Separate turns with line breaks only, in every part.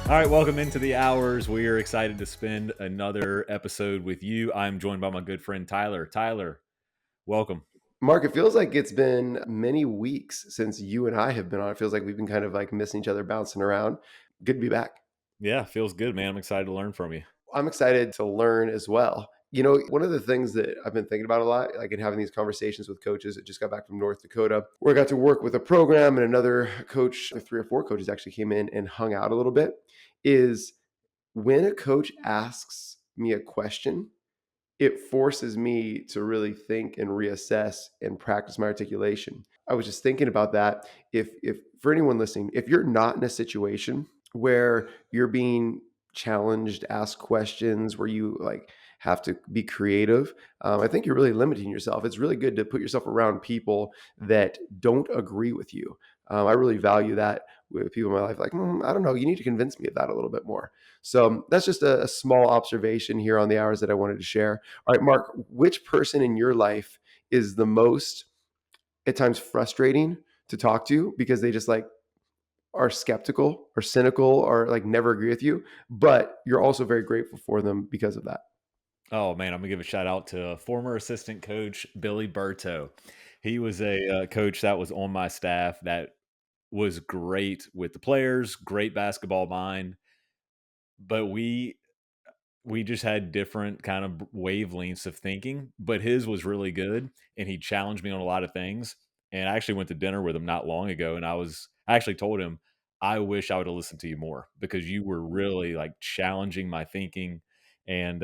All right, welcome into the hours. We are excited to spend another episode with you. I'm joined by my good friend Tyler. Tyler, welcome.
Mark, it feels like it's been many weeks since you and I have been on. It feels like we've been kind of like missing each other, bouncing around. Good to be back.
Yeah, feels good, man. I'm excited to learn from you.
I'm excited to learn as well. One of the things that I've been thinking about a lot, like in having these conversations with coaches that just got back from North Dakota, where I got to work with a program and another coach, 3 or 4 coaches actually came in and hung out a little bit, is when a coach asks me a question, it forces me to really think and reassess and practice my articulation. I was just thinking about that. If for anyone listening, if you're not in a situation where you're being challenged, asked questions, where you like have to be creative, I think you're really limiting yourself. It's really good to put yourself around people that don't agree with you. I really value that with people in my life. Like, I don't know, you need to convince me of that a little bit more. So that's just a small observation here on the hours that I wanted to share. All right, Mark, which person in your life is the most at times frustrating to talk to because they just like are skeptical or cynical or like never agree with you, but you're also very grateful for them because of that?
Oh man, I'm gonna give a shout out to former assistant coach Billy Berto. He was a coach that was on my staff that was great with the players, great basketball mind, but we just had different kind of wavelengths of thinking, but his was really good and he challenged me on a lot of things. And I actually went to dinner with him not long ago and I actually told him I wish I would have listened to you more because you were really like challenging my thinking and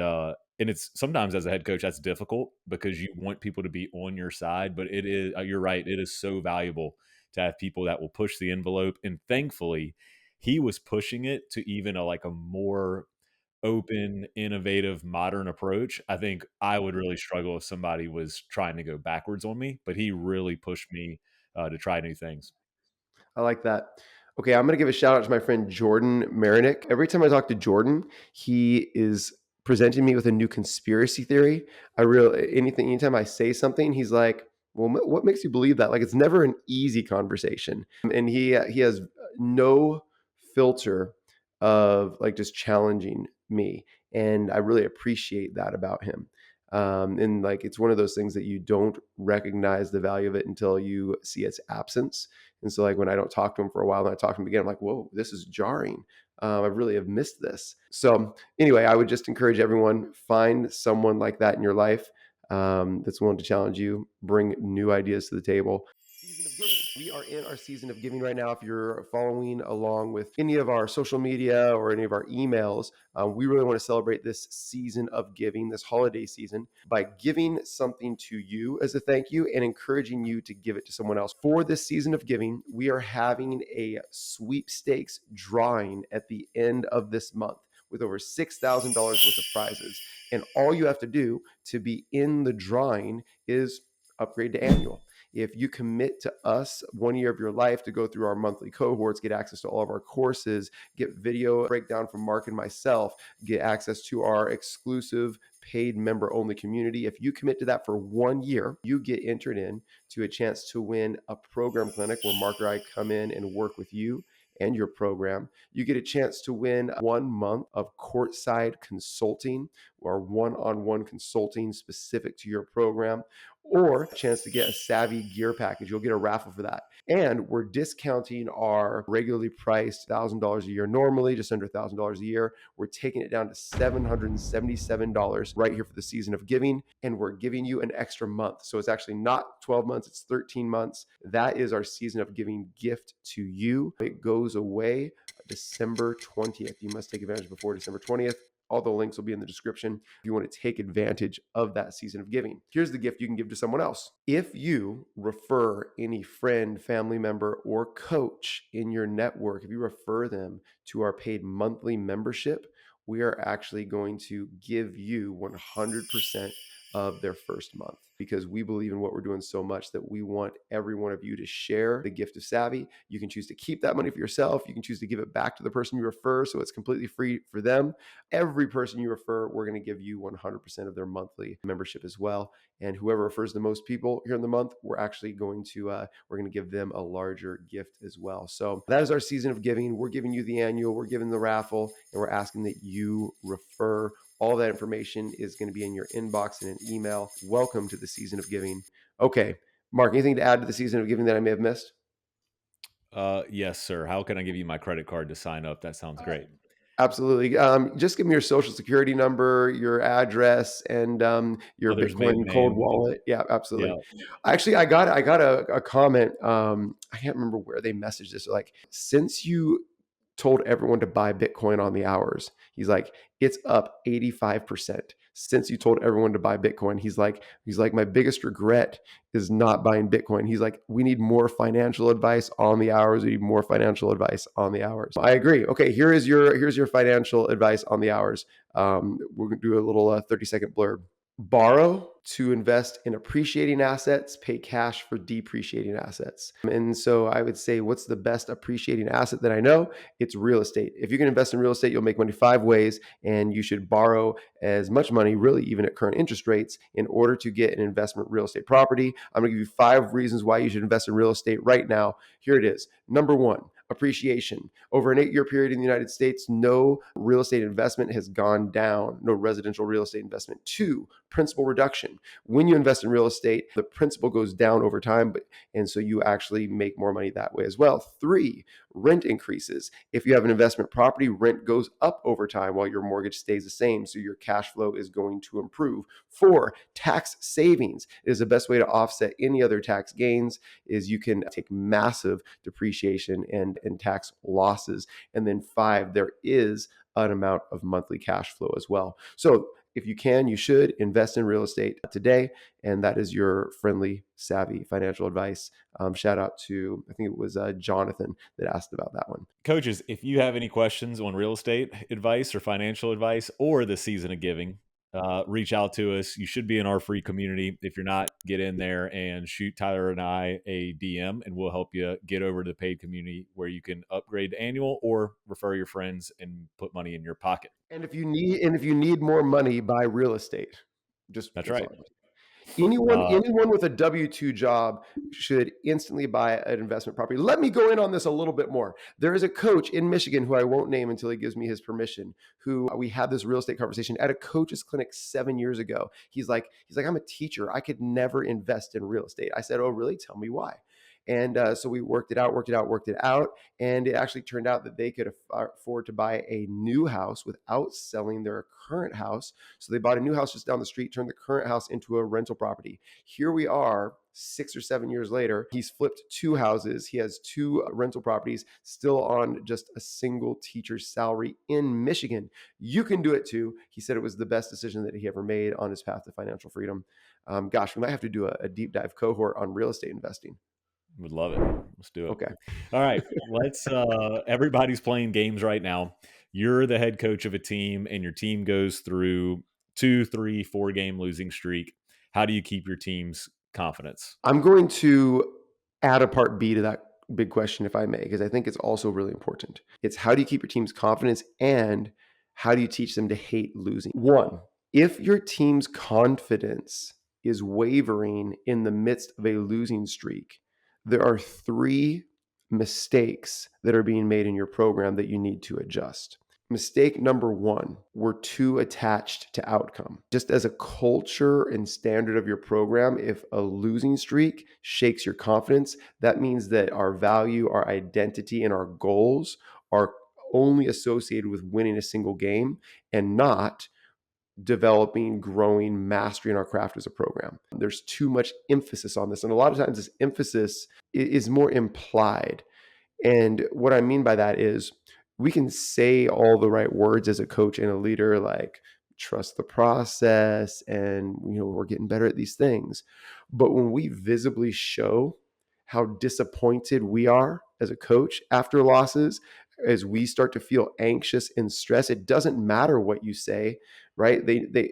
it's sometimes as a head coach that's difficult because you want people to be on your side, but it is you're right, it is so valuable to have people that will push the envelope, and thankfully he was pushing it to even a more open, innovative, modern approach. I think I would really struggle if somebody was trying to go backwards on me, but he really pushed me to try new things.
I like that. Okay, I'm going to give a shout out to my friend Jordan Marinick. Every time I talk to Jordan, he is presenting me with a new conspiracy theory. Anytime I say something, he's like, "Well, what makes you believe that?" Like it's never an easy conversation, and he has no filter of like just challenging me, and I really appreciate that about him. And like it's one of those things that you don't recognize the value of it until you see its absence. And so like when I don't talk to him for a while and I talk to him again, I'm like, whoa, this is jarring. I really have missed this. So anyway, I would just encourage everyone, find someone like that in your life that's willing to challenge you, bring new ideas to the table. Season of giving. We are in our season of giving right now. If you're following along with any of our social media or any of our emails, we really want to celebrate this season of giving, this holiday season, by giving something to you as a thank you and encouraging you to give it to someone else. For this season of giving, we are having a sweepstakes drawing at the end of this month with over $6,000 worth of prizes. And all you have to do to be in the drawing is upgrade to annual. If you commit to us 1 year of your life to go through our monthly cohorts, get access to all of our courses, get video breakdown from Mark and myself, get access to our exclusive paid member only community. If you commit to that for 1 year, you get entered in to a chance to win a program clinic where Mark or I come in and work with you and your program. You get a chance to win 1 month of courtside consulting or one-on-one consulting specific to your program, or a chance to get a SAVI gear package. You'll get a raffle for that. And we're discounting our regularly priced $1,000 a year normally, just under $1,000 a year. We're taking it down to $777 right here for the season of giving. And we're giving you an extra month. So it's actually not 12 months, it's 13 months. That is our season of giving gift to you. It goes away December 20th. You must take advantage before December 20th. All the links will be in the description if you want to take advantage of that season of giving. Here's the gift you can give to someone else. If you refer any friend, family member, or coach in your network, if you refer them to our paid monthly membership, we are actually going to give you 100% of their first month, because we believe in what we're doing so much that we want every one of you to share the gift of Savvy. You can choose to keep that money for yourself. You can choose to give it back to the person you refer, so it's completely free for them. Every person you refer, we're going to give you 100% of their monthly membership as well. And whoever refers the most people here in the month, we're actually going to we're going to give them a larger gift as well. So that is our season of giving. We're giving you the annual, we're giving the raffle, and we're asking that you refer. All that information is going to be in your inbox in an email. Welcome to the season of giving. Okay, Mark, anything to add to the season of giving that I may have missed?
Yes, sir. How can I give you my credit card to sign up? That sounds great.
Absolutely. Just give me your social security number, your address, and your
Mother's maiden
Bitcoin cold
name.
wallet. Yeah, absolutely.
Yeah.
Actually, I got a comment. I can't remember where they messaged this. Like, since you told everyone to buy Bitcoin on the hours, he's like, it's up 85% since you told everyone to buy Bitcoin. He's like, my biggest regret is not buying Bitcoin. He's like, we need more financial advice on the hours. We need more financial advice on the hours. I agree. Okay, here's your financial advice on the hours. We're gonna do a little 30-second blurb. Borrow to invest in appreciating assets, pay cash for depreciating assets. And so I would say, what's the best appreciating asset that I know? It's real estate. If you can invest in real estate, you'll make money 5 ways, and you should borrow as much money, really even at current interest rates, in order to get an investment real estate property. I'm going to give you 5 reasons why you should invest in real estate right now. Here it is. Number one, appreciation. Over an 8-year period in the United States, no real estate investment has gone down, no residential real estate investment. 2, principal reduction. When you invest in real estate, the principal goes down over time, and so you actually make more money that way as well. 3, rent increases. If you have an investment property, rent goes up over time while your mortgage stays the same, so your cash flow is going to improve. 4, tax savings is the best way to offset any other tax gains. Is you can take massive depreciation and tax losses. And then 5, there is an amount of monthly cash flow as well. So if you can, you should invest in real estate today. And that is your friendly, savvy financial advice. Shout out to, I think it was Jonathan that asked about that one.
Coaches, if you have any questions on real estate advice or financial advice or the season of giving, reach out to us. You should be in our free community. If you're not, get in there and shoot Tyler and I a DM, and we'll help you get over to the paid community where you can upgrade to annual or refer your friends and put money in your pocket.
And if you need more money, buy real estate. Just
That's
that's
right.
all. Anyone
Uh,
anyone with a W-2 job should instantly buy an investment property. Let me go in on this a little bit more. There is a coach in Michigan who I won't name until he gives me his permission, who we had this real estate conversation at a coach's clinic 7 years ago. He's like, I'm a teacher. I could never invest in real estate. I said, oh, really? Tell me why. And so we worked it out. And it actually turned out that they could afford to buy a new house without selling their current house. So they bought a new house just down the street, turned the current house into a rental property. Here we are 6 or 7 years later. He's flipped 2 houses. He has 2 rental properties, still on just a single teacher's salary in Michigan. You can do it too. He said it was the best decision that he ever made on his path to financial freedom. Gosh, we might have to do a deep dive cohort on real estate investing.
would love it. Let's do it.
Okay.
All right. Let's everybody's playing games right now. You're the head coach of a team and your team goes through 2, 3, 4 game losing streak. How do you keep your team's confidence?
I'm going to add a part B to that big question, if I may, because I think it's also really important. It's how do you keep your team's confidence, and how do you teach them to hate losing? One, if your team's confidence is wavering in the midst of a losing streak, there are 3 mistakes that are being made in your program that you need to adjust. Mistake number 1, we're too attached to outcome. Just as a culture and standard of your program, if a losing streak shakes your confidence, that means that our value, our identity, and our goals are only associated with winning a single game and not developing, growing, mastering our craft as a program. There's too much emphasis on this. And a lot of times this emphasis is more implied. And what I mean by that is we can say all the right words as a coach and a leader, like trust the process and we're getting better at these things. But when we visibly show how disappointed we are as a coach after losses, as we start to feel anxious and stressed, it doesn't matter what you say, right?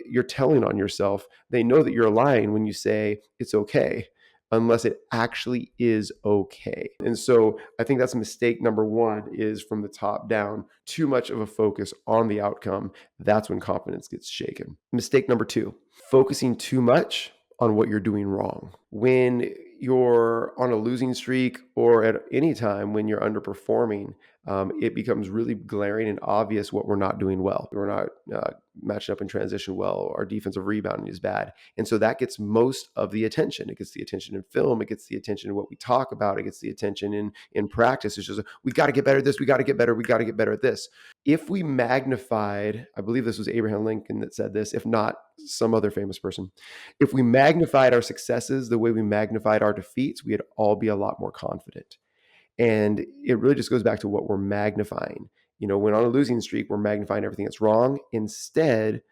You're telling on yourself. They know that you're lying when you say it's okay, unless it actually is okay. And so I think that's mistake number one, is from the top down, too much of a focus on the outcome. That's when confidence gets shaken. Mistake number two, focusing too much on what you're doing wrong. When you're on a losing streak, or at any time when you're underperforming, it becomes really glaring and obvious what we're not doing well. We're not matching up in transition well. Our defensive rebounding is bad. And so that gets most of the attention. It gets the attention in film. It gets the attention in what we talk about. It gets the attention in practice. It's just, we got to get better at this. We got to get better. We got to get better at this. If we magnified, I believe this was Abraham Lincoln that said this, if not some other famous person, if we magnified our successes the way we magnified our defeats, we'd all be a lot more confident. And it really just goes back to what we're magnifying. When on a losing streak, we're magnifying everything that's wrong. Instead,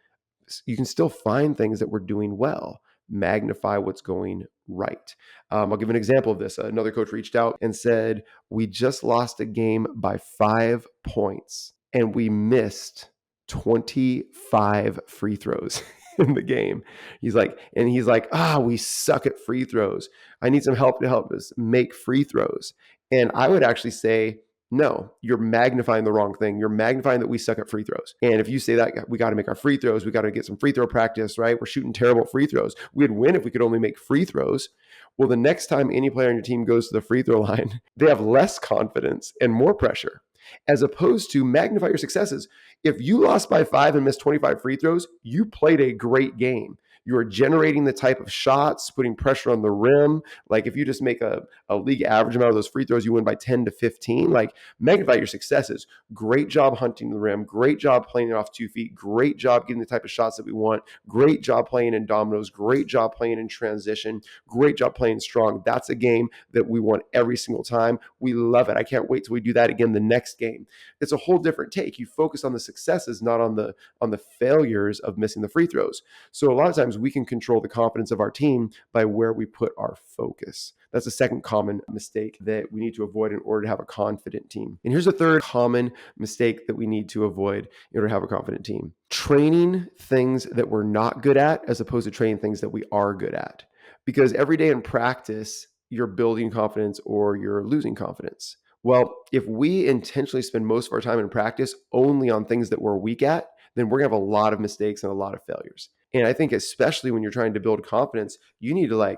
you can still find things that we're doing well. Magnify what's going right. I'll give an example of this. Another coach reached out and said, we just lost a game by 5 points and we missed 25 free throws in the game. He's like, we suck at free throws. I need some help to help us make free throws. And I would actually say, no, you're magnifying the wrong thing. You're magnifying that we suck at free throws. And if you say that, we got to make our free throws, we got to get some free throw practice, right? We're shooting terrible free throws. We'd win if we could only make free throws. Well, the next time any player on your team goes to the free throw line, they have less confidence and more pressure, as opposed to magnify your successes. If you lost by 5 and missed 25 free throws, you played a great game. You are generating the type of shots, putting pressure on the rim. Like if you just make a league average amount of those free throws, you win by 10 to 15. Like, magnify your successes. Great job hunting the rim. Great job playing it off 2 feet. Great job getting the type of shots that we want. Great job playing in dominoes. Great job playing in transition. Great job playing strong. That's a game that we want every single time. We love it. I can't wait till we do that again the next game. It's a whole different take. You focus on the successes, not on the failures of missing the free throws. So a lot of times we can control the confidence of our team by where we put our focus. That's a second common mistake that we need to avoid in order to have a confident team. And here's a third common mistake that we need to avoid in order to have a confident team. Training things that we're not good at as opposed to training things that we are good at. Because every day in practice, you're building confidence or you're losing confidence. Well, if we intentionally spend most of our time in practice only on things that we're weak at, then we're going to have a lot of mistakes and a lot of failures. And I think especially when you're trying to build confidence, you need to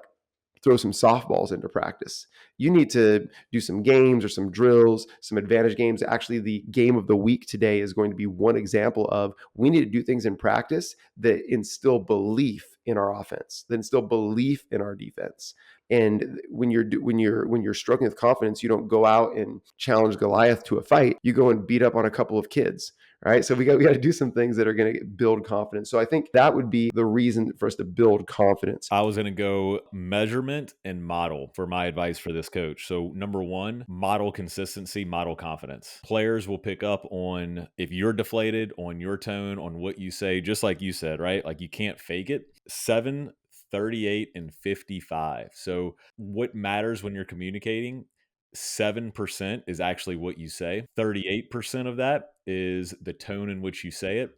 throw some softballs into practice. You need to do some games or some drills, some advantage games. Actually, the game of the week today is going to be one example of we need to do things in practice that instill belief in our offense, that instill belief in our defense. And when you're struggling with confidence, you don't go out and challenge Goliath to a fight. You go and beat up on a couple of kids. Right. So we got to do some things that are going to build confidence. So I think that would be the reason for us to build confidence.
I was going to go measurement and model for my advice for this coach. So, number one, model consistency, model confidence. Players will pick up on if you're deflated, on your tone, on what you say, just like you said, right? Like you can't fake it. 7, 38, and 55. So, what matters when you're communicating? 7% is actually what you say. 38% of that is the tone in which you say it,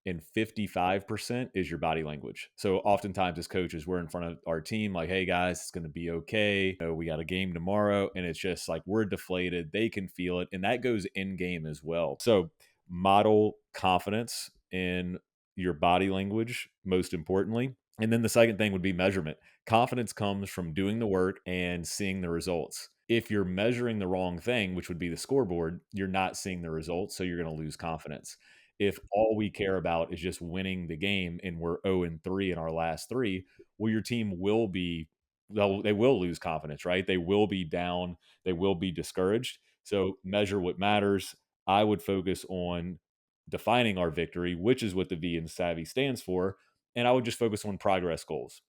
and 55% is your body language. So oftentimes as coaches, we're in front of our team like, hey guys, it's going to be okay. We got a game tomorrow. And it's just like we're deflated. They can feel it. And that goes in game as well. So model confidence in your body language, most importantly. And then the second thing would be measurement. Confidence comes from doing the work and seeing the results. If you're measuring the wrong thing, which would be the scoreboard, you're not seeing the results. So you're going to lose confidence. If all we care about is just winning the game and we're 0-3 in our last 3, well, your team will be, they will lose confidence, right? They will be down. They will be discouraged. So measure what matters. I would focus on defining our victory, which is what the V in SAVI stands for. And I would just focus on progress goals.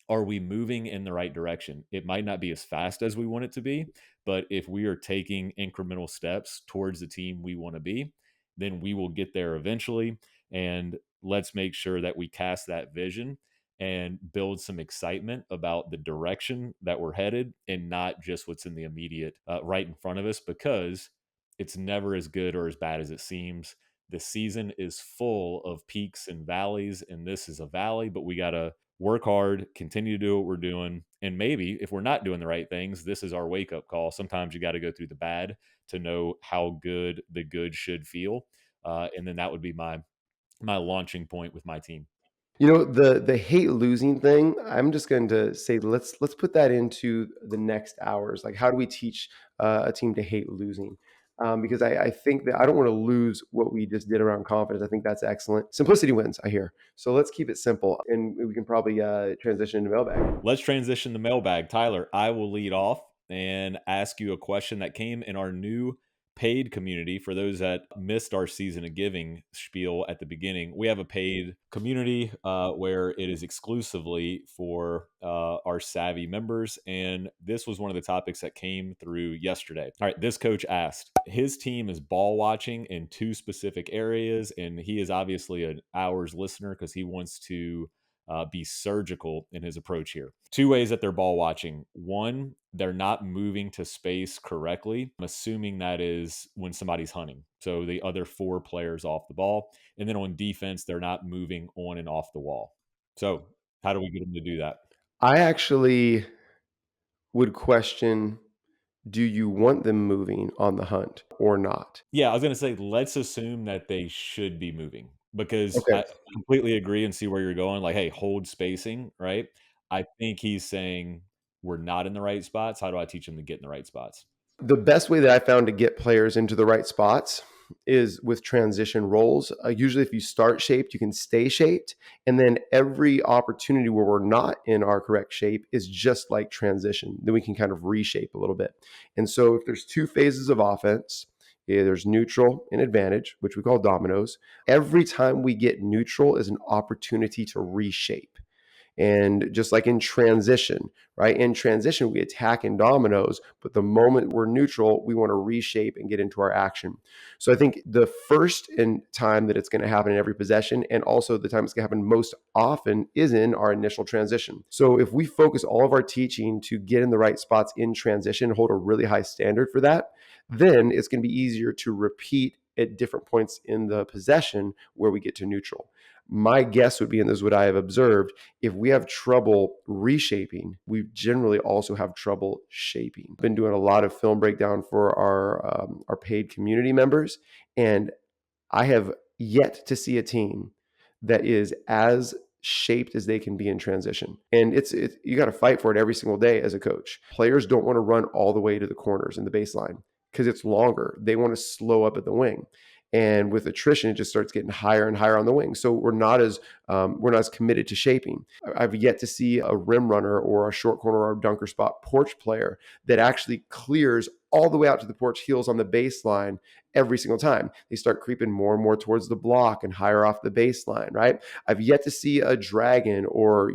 Are we moving in the right direction? It might not be as fast as we want it to be, but if we are taking incremental steps towards the team we want to be, then we will get there eventually. And let's make sure that we cast that vision and build some excitement about the direction that we're headed and not just what's in the immediate right in front of us, because it's never as good or as bad as it seems. The season is full of peaks and valleys, and this is a valley, but we got to work hard, continue to do what we're doing. And maybe if we're not doing the right things, this is our wake up call. Sometimes you got to go through the bad to know how good the good should feel. And then that would be my launching point with my team.
The hate losing thing, I'm just going to say let's put that into the next hours. Like, how do we teach a team to hate losing? Because I think that I don't want to lose what we just did around confidence. I think that's excellent. Simplicity wins, I hear. So let's keep it simple, and we can probably transition into mailbag.
Let's transition to mailbag. Tyler, I will lead off and ask you a question that came in our new paid community. For those that missed our season of giving spiel at the beginning, we have a paid community where it is exclusively for our SAVI members. And this was one of the topics that came through yesterday. All right, this coach asked, his team is ball watching in two specific areas. And he is obviously an hours listener because he wants to be surgical in his approach here. Two ways that they're ball watching. One, they're not moving to space correctly. I'm assuming that is when somebody's hunting. So the other four players off the ball. And then on defense, they're not moving on and off the wall. So how do we get them to do that?
I actually would question: do you want them moving on the hunt or not?
Yeah, I was going to say, let's assume that they should be moving because
Okay.
I completely agree and see where you're going. Like, hey, hold spacing, right? I think he's saying we're not in the right spots. How do I teach them to get in the right spots?
The best way that I found to get players into the right spots is with transition roles. Usually, if you start shaped, you can stay shaped. And then every opportunity where we're not in our correct shape is just like transition. Then we can kind of reshape a little bit. And so, if there's two phases of offense, there's neutral and advantage, which we call dominoes. Every time we get neutral is an opportunity to reshape. And just like in transition, right? In transition, we attack in dominoes, but the moment we're neutral, we want to reshape and get into our action. So I think the first in time that it's going to happen in every possession, and also the time it's going to happen most often, is in our initial transition. So if we focus all of our teaching to get in the right spots in transition, hold a really high standard for that, then it's going to be easier to repeat at different points in the possession where we get to neutral. My guess would be, and this is what I have observed, if we have trouble reshaping, we generally also have trouble shaping. Been doing a lot of film breakdown for our paid community members, and I have yet to see a team that is as shaped as they can be in transition. And you got to fight for it every single day as a coach. Players don't want to run all the way to the corners and the baseline because it's longer. They want to slow up at the wing. And with attrition, it just starts getting higher and higher on the wing. So we're not as committed to shaping. I've yet to see a rim runner or a short corner or a dunker spot porch player that actually clears all the way out to the porch heels on the baseline every single time. They start creeping more and more towards the block and higher off the baseline, right? I've yet to see a dragon or,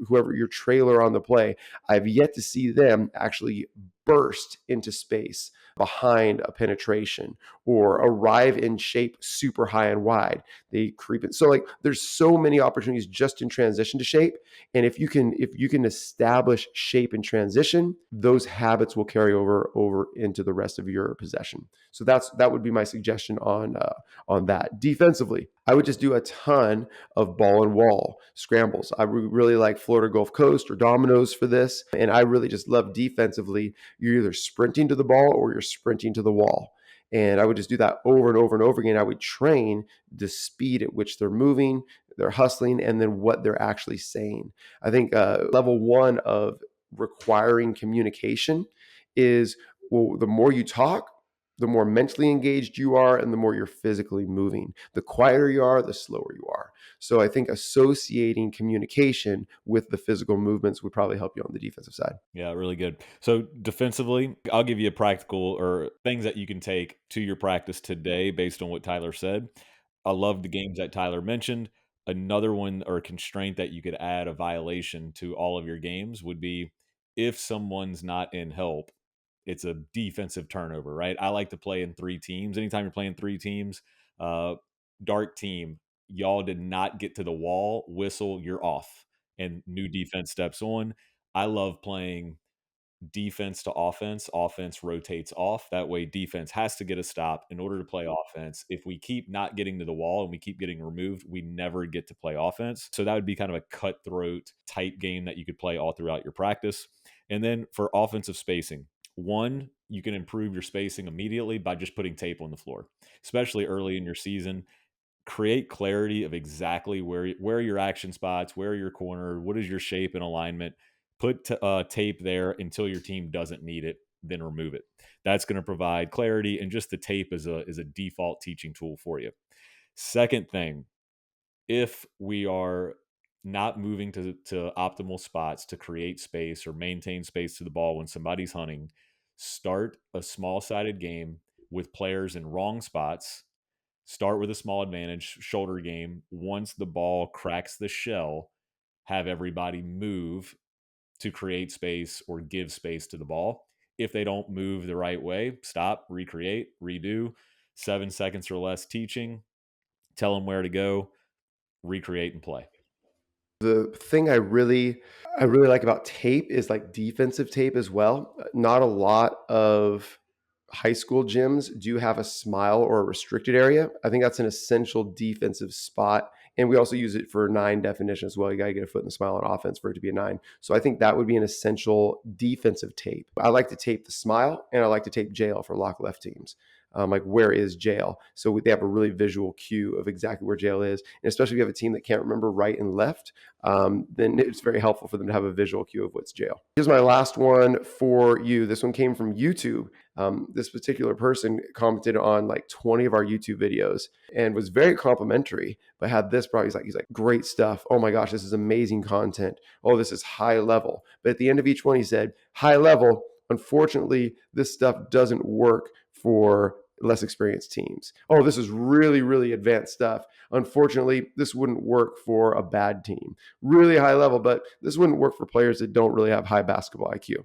whoever your trailer on the play. I've yet to see them actually burst into space behind a penetration or arrive in shape super high and wide. They creep in. So like there's so many opportunities just in transition to shape. And if you can establish shape in transition, those habits will carry over into the rest of your possession. So that would be my suggestion on that. Defensively, I would just do a ton of ball and wall scrambles. I really like Florida Gulf Coast or dominoes for this, and I really just love defensively. You're either sprinting to the ball or you're sprinting to the wall. And I would just do that over and over and over again. I would train the speed at which they're moving, they're hustling, and then what they're actually saying. I think level one of requiring communication is, well, the more you talk, the more mentally engaged you are and the more you're physically moving. The quieter you are, the slower you are. So I think associating communication with the physical movements would probably help you on the defensive side.
Yeah, really good. So defensively, I'll give you a practical or things that you can take to your practice today based on what Tyler said. I love the games that Tyler mentioned. Another one or constraint that you could add a violation to all of your games would be if someone's not in help, it's a defensive turnover, right? I like to play in three teams. Anytime you're playing three teams, uh, dark team, y'all did not get to the wall, whistle, you're off, and new defense steps on. I love playing defense to offense, offense rotates off. That way, defense has to get a stop in order to play offense. If we keep not getting to the wall and we keep getting removed, we never get to play offense. So that would be kind of a cutthroat type game that you could play all throughout your practice. And then for offensive spacing, one, you can improve your spacing immediately by just putting tape on the floor, especially early in your season. Create clarity of exactly where are your action spots, where are your corner, what is your shape and alignment. Put tape there until your team doesn't need it, then remove it. That's going to provide clarity, and just the tape is a default teaching tool for you. Second thing, if we are not moving to optimal spots to create space or maintain space to the ball when somebody's hunting, start a small sided game with players in wrong spots. Start with a small advantage, shoulder game. Once the ball cracks the shell, have everybody move to create space or give space to the ball. If they don't move the right way, stop, recreate, redo. 7 seconds or less teaching, tell them where to go, recreate and play.
The thing I really like about tape is like defensive tape as well. Not a lot of high school gyms do have a smile or a restricted area. I think that's an essential defensive spot. And we also use it for nine definition as well. You got to get a foot in the smile on offense for it to be a nine. So I think that would be an essential defensive tape. I like to tape the smile, and I like to tape jail for lock left teams. Like, where is jail? So they have a really visual cue of exactly where jail is. And especially if you have a team that can't remember right and left, then it's very helpful for them to have a visual cue of what's jail. Here's my last one for you. This one came from YouTube. This particular person commented on like 20 of our YouTube videos and was very complimentary, but had this problem. He's like, great stuff. Oh my gosh, this is amazing content. Oh, this is high level. But at the end of each one, he said, high level. Unfortunately, this stuff doesn't work for less experienced teams. Oh, this is really, really advanced stuff. Unfortunately, this wouldn't work for a bad team. Really high level, but this wouldn't work for players that don't really have high basketball IQ.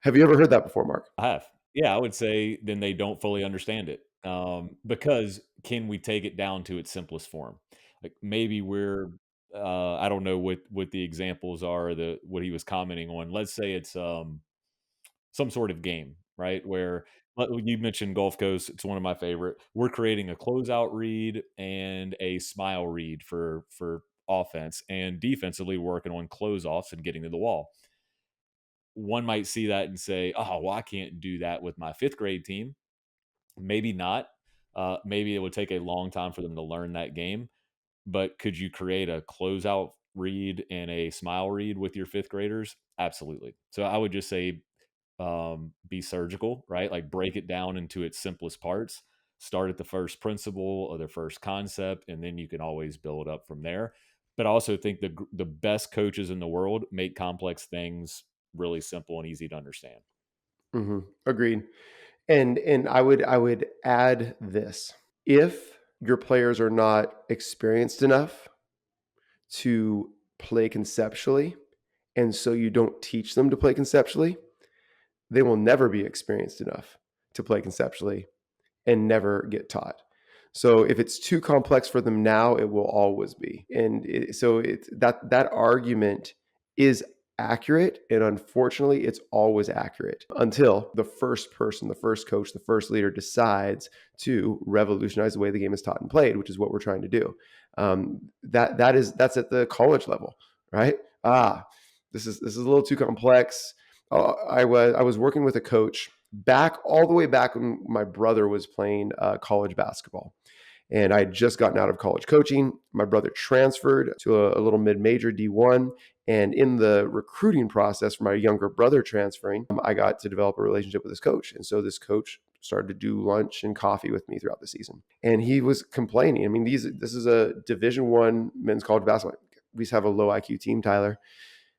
Have you ever heard that before, Mark?
I have. Yeah, I would say then they don't fully understand it. Because can we take it down to its simplest form? Like maybe I don't know what the examples are, the what he was commenting on. Let's say it's some sort of game, right? Where you mentioned Gulf Coast, it's one of my favorite. We're creating a closeout read and a smile read for offense, and defensively working on close offs and getting to the wall. One might see that and say, "Oh, well, I can't do that with my fifth grade team." Maybe not. Maybe it would take a long time for them to learn that game. But could you create a closeout read and a smile read with your fifth graders? Absolutely. So I would just say be surgical, right? Like break it down into its simplest parts. Start at the first principle or the first concept, and then you can always build up from there. But I also think the best coaches in the world make complex things really simple and easy to understand.
Agreed. And I would add this. If your players are not experienced enough to play conceptually, and so you don't teach them to play conceptually, they will never be experienced enough to play conceptually and never get taught. So if it's too complex for them now, it will always be. And that argument is accurate, and unfortunately, it's always accurate until the first person, the first coach, the first leader decides to revolutionize the way the game is taught and played, which is what we're trying to do. That's at the college level, right? This is a little too complex. I was working with a coach all the way back when my brother was playing college basketball. And I had just gotten out of college coaching. My brother transferred to a little mid-major D1. And in the recruiting process for my younger brother transferring, I got to develop a relationship with this coach. And so this coach started to do lunch and coffee with me throughout the season. And he was complaining. I mean, this is a Division I men's college basketball. We just have a low IQ team, Tyler.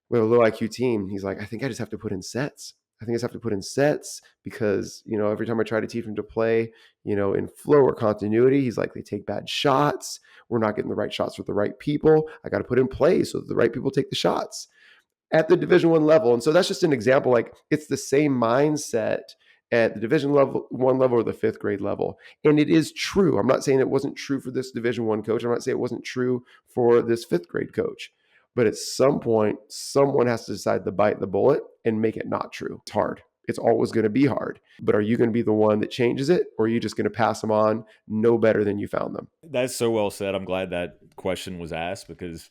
We have a low IQ team. He's like, I think I just have to put in sets. I think I just have to put in sets because, every time I try to teach him to play, in flow or continuity, he's like, they take bad shots. We're not getting the right shots with the right people. I got to put in plays so that the right people take the shots at the Division I level. And so that's just an example. Like, it's the same mindset at the Division I level or the fifth grade level. And it is true. I'm not saying it wasn't true for this Division I coach. I'm not saying it wasn't true for this fifth grade coach. But at some point, someone has to decide to bite the bullet and make it not true. It's hard. It's always going to be hard. But are you going to be the one that changes it, or are you just going to pass them on, no better than you found them?
That's so well said. I'm glad that question was asked because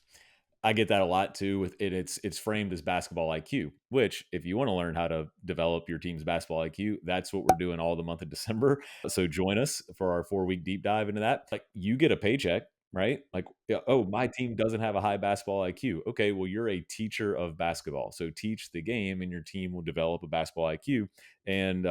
I get that a lot too. With it, it's framed as basketball IQ. Which, if you want to learn how to develop your team's basketball IQ, that's what we're doing all the month of December. So join us for our 4 week deep dive into that. Like you get a paycheck, right? Like, yeah, oh, my team doesn't have a high basketball IQ. Okay, well, you're a teacher of basketball, so teach the game, and your team will develop a basketball IQ. And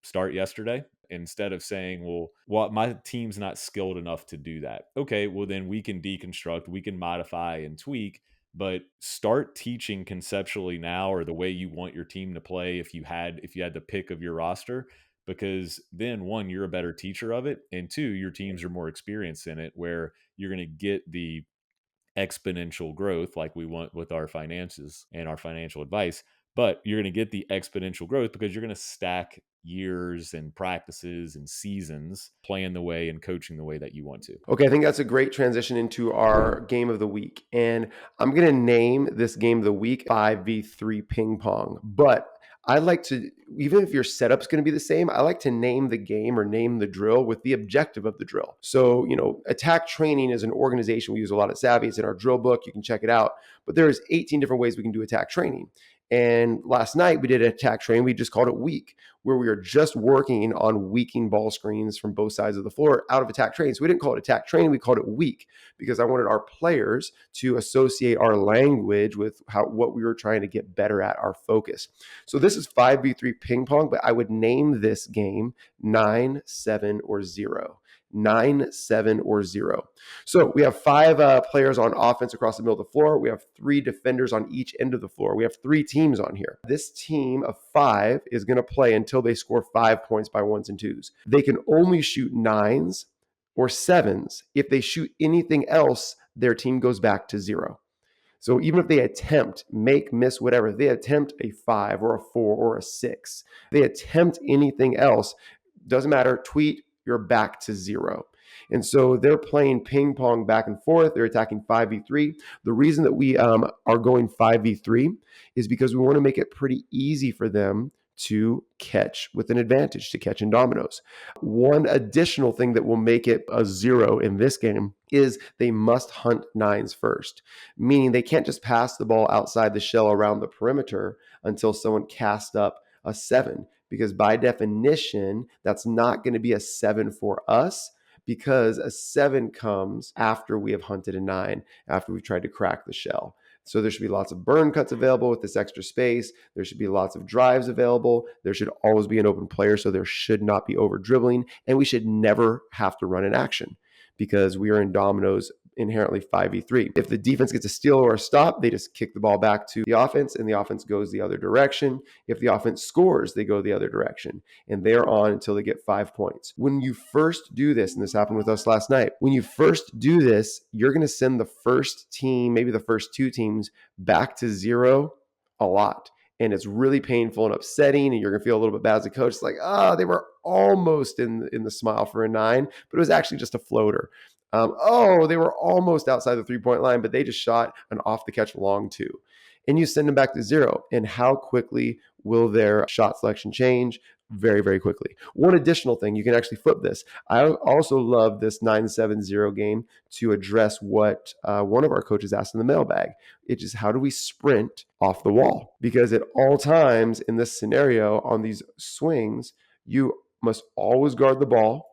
start yesterday instead of saying, well, my team's not skilled enough to do that. Okay, well, then we can deconstruct, we can modify and tweak, but start teaching conceptually now, or the way you want your team to play if you had the pick of your roster, because then one, you're a better teacher of it, and two, your teams are more experienced in it, where you're going to get the exponential growth like we want with our finances and our financial advice. But you're going to get the exponential growth because you're going to stack years and practices and seasons playing the way and coaching the way that you want to.
Okay, I think that's a great transition into our game of the week. And I'm going to name this game of the week 5v3 ping pong. But I like to, even if your setup's going to be the same, I like to name the game or name the drill with the objective of the drill. So, attack training is an organization we use a lot at SAVI. It's in our drill book. You can check it out. But there's 18 different ways we can do attack training. And last night we did attack training. We just called it weak, where we are just working on weaking ball screens from both sides of the floor out of attack training. So we didn't call it attack training. We called it weak because I wanted our players to associate our language with what we were trying to get better at, our focus. So this is 5v3 ping pong, but I would name this game 9, 7, or 0. 9, 7, or 0. So we have 5 players on offense across the middle of the floor. We have 3 defenders on each end of the floor. We have 3 teams on here. This team of 5 is going to play until they score 5 points by 1s and 2s. They can only shoot 9s or 7s. If they shoot anything else, their team goes back to 0. So even if they attempt, make, miss, whatever, they attempt a 5 or a 4 or a 6, they attempt anything else, doesn't matter, tweet, you're back to 0. And so they're playing ping pong back and forth. They're attacking 5v3. The reason that we are going 5v3 is because we want to make it pretty easy for them to catch with an advantage, to catch in dominoes. One additional thing that will make it a 0 in this game is they must hunt 9s first, meaning they can't just pass the ball outside the shell around the perimeter until someone casts up a 7, because by definition, that's not going to be a 7 for us, because a 7 comes after we have hunted a 9, after we've tried to crack the shell. So there should be lots of burn cuts available with this extra space. There should be lots of drives available. There should always be an open player, so there should not be over dribbling. And we should never have to run an action because we are in dominoes inherently 5v3. If the defense gets a steal or a stop, they just kick the ball back to the offense and the offense goes the other direction. If the offense scores, they go the other direction and they're on until they get 5 points. When you first do this, and this happened with us last night, when you first do this, you're going to send the first team, maybe the first 2 teams, back to 0 a lot. And it's really painful and upsetting, and you're going to feel a little bit bad as a coach. It's like, they were almost in the smile for a 9, but it was actually just a floater. They were almost outside the 3-point line, but they just shot an off the catch long 2. And you send them back to 0. And how quickly will their shot selection change? Very, very quickly. One additional thing, you can actually flip this. I also love this 9-7-0 game to address what one of our coaches asked in the mailbag. It's just, how do we sprint off the wall? Because at all times in this scenario, on these swings, you must always guard the ball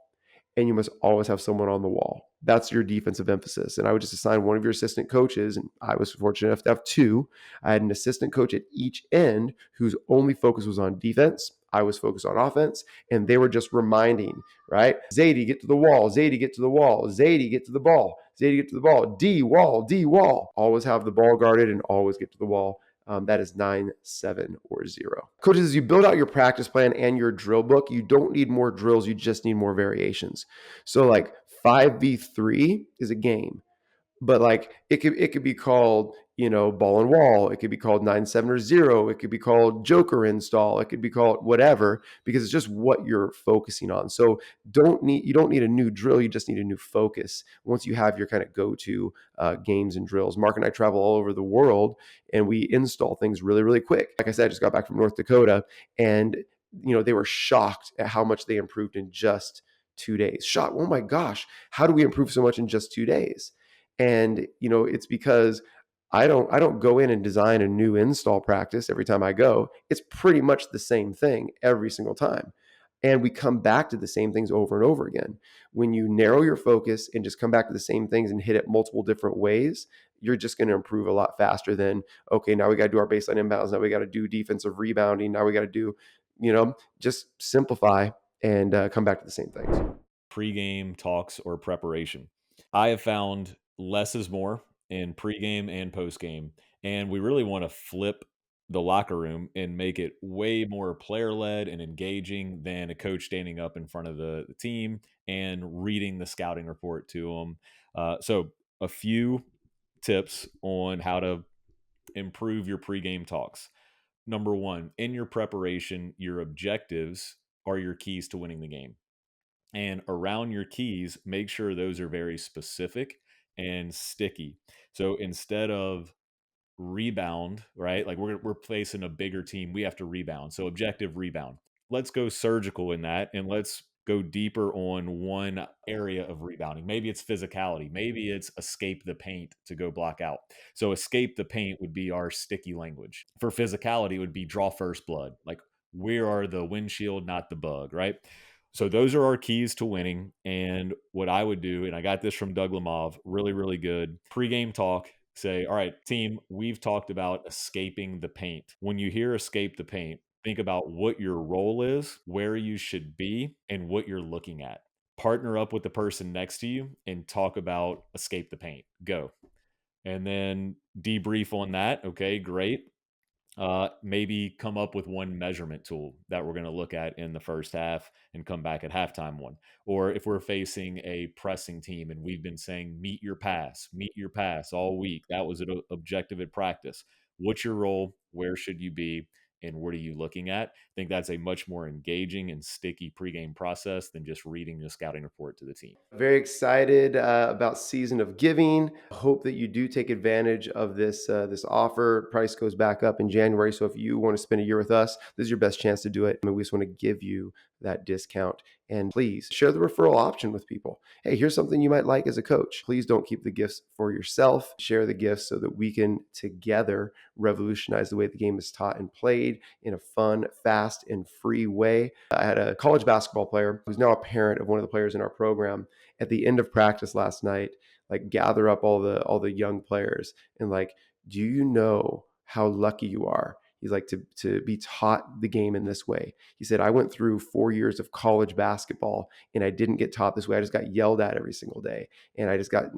and you must always have someone on the wall. That's your defensive emphasis. And I would just assign one of your assistant coaches, and I was fortunate enough to have 2. I had an assistant coach at each end whose only focus was on defense. I was focused on offense, and they were just reminding, right? Zadie, get to the wall. Zadie, get to the wall. Zadie, get to the ball. Zadie, get to the ball. D, wall, D, wall. Always have the ball guarded and always get to the wall. That is 9, 7, or 0. Coaches, as you build out your practice plan and your drill book, you don't need more drills. You just need more variations. So like 5v3 is a game, but like it could be called, ball and wall. It could be called 9-7 or 0. It could be called Joker install. It could be called whatever, because it's just what you're focusing on. So you don't need a new drill. You just need a new focus. Once you have your kind of go-to games and drills. Mark and I travel all over the world, and we install things really, really quick. Like I said, I just got back from North Dakota, and they were shocked at how much they improved in just 2 days. Shocked. Oh my gosh, how do we improve so much in just 2 days? And it's because I don't go in and design a new install practice every time I go. It's pretty much the same thing every single time. And we come back to the same things over and over again. When you narrow your focus and just come back to the same things and hit it multiple different ways, you're just going to improve a lot faster than, okay, now we got to do our baseline inbounds. Now we got to do defensive rebounding. Now we got to do, just simplify and come back to the same things.
Pregame talks or preparation. I have found less is more in pregame and postgame, and we really want to flip the locker room and make it way more player led and engaging than a coach standing up in front of the team and reading the scouting report to them. So, a few tips on how to improve your pregame talks. Number one, in your preparation, your objectives are your keys to winning the game. And around your keys, make sure those are very specific and sticky. So instead of rebound, right? Like we're facing a bigger team, we have to rebound. So objective rebound. Let's go surgical in that, and let's go deeper on one area of rebounding. Maybe it's physicality. Maybe it's escape the paint to go block out. So escape the paint would be our sticky language. For physicality, it would be draw first blood. Like we are the windshield, not the bug, right? So those are our keys to winning. And what I would do, and I got this from Doug Lamov, really, really good pregame talk. Say, all right, team, we've talked about escaping the paint. When you hear escape the paint, think about what your role is, where you should be, and what you're looking at. Partner up with the person next to you and talk about escape the paint. Go. And then debrief on that. Okay, great. Maybe come up with one measurement tool that we're going to look at in the first half and come back at halftime one. Or if we're facing a pressing team and we've been saying, meet your pass all week. That was an objective at practice. What's your role? Where should you be? And what are you looking at? I think that's a much more engaging and sticky pregame process than just reading the scouting report to the team.
Very excited about Season of Giving. Hope that you do take advantage of this offer. Price goes back up in January, so if you want to spend a year with us, this is your best chance to do it. I mean, we just want to give you that discount. And please share the referral option with people. Hey, here's something you might like as a coach. Please don't keep the gifts for yourself. Share the gifts so that we can together revolutionize the way the game is taught and played in a fun, fast, and free way. I had a college basketball player who's now a parent of one of the players in our program. At the end of practice last night, like gather up all the young players and like, do you know how lucky you are? He's like, to be taught the game in this way. He said, I went through 4 years of college basketball and I didn't get taught this way. I just got yelled at every single day. And I just got,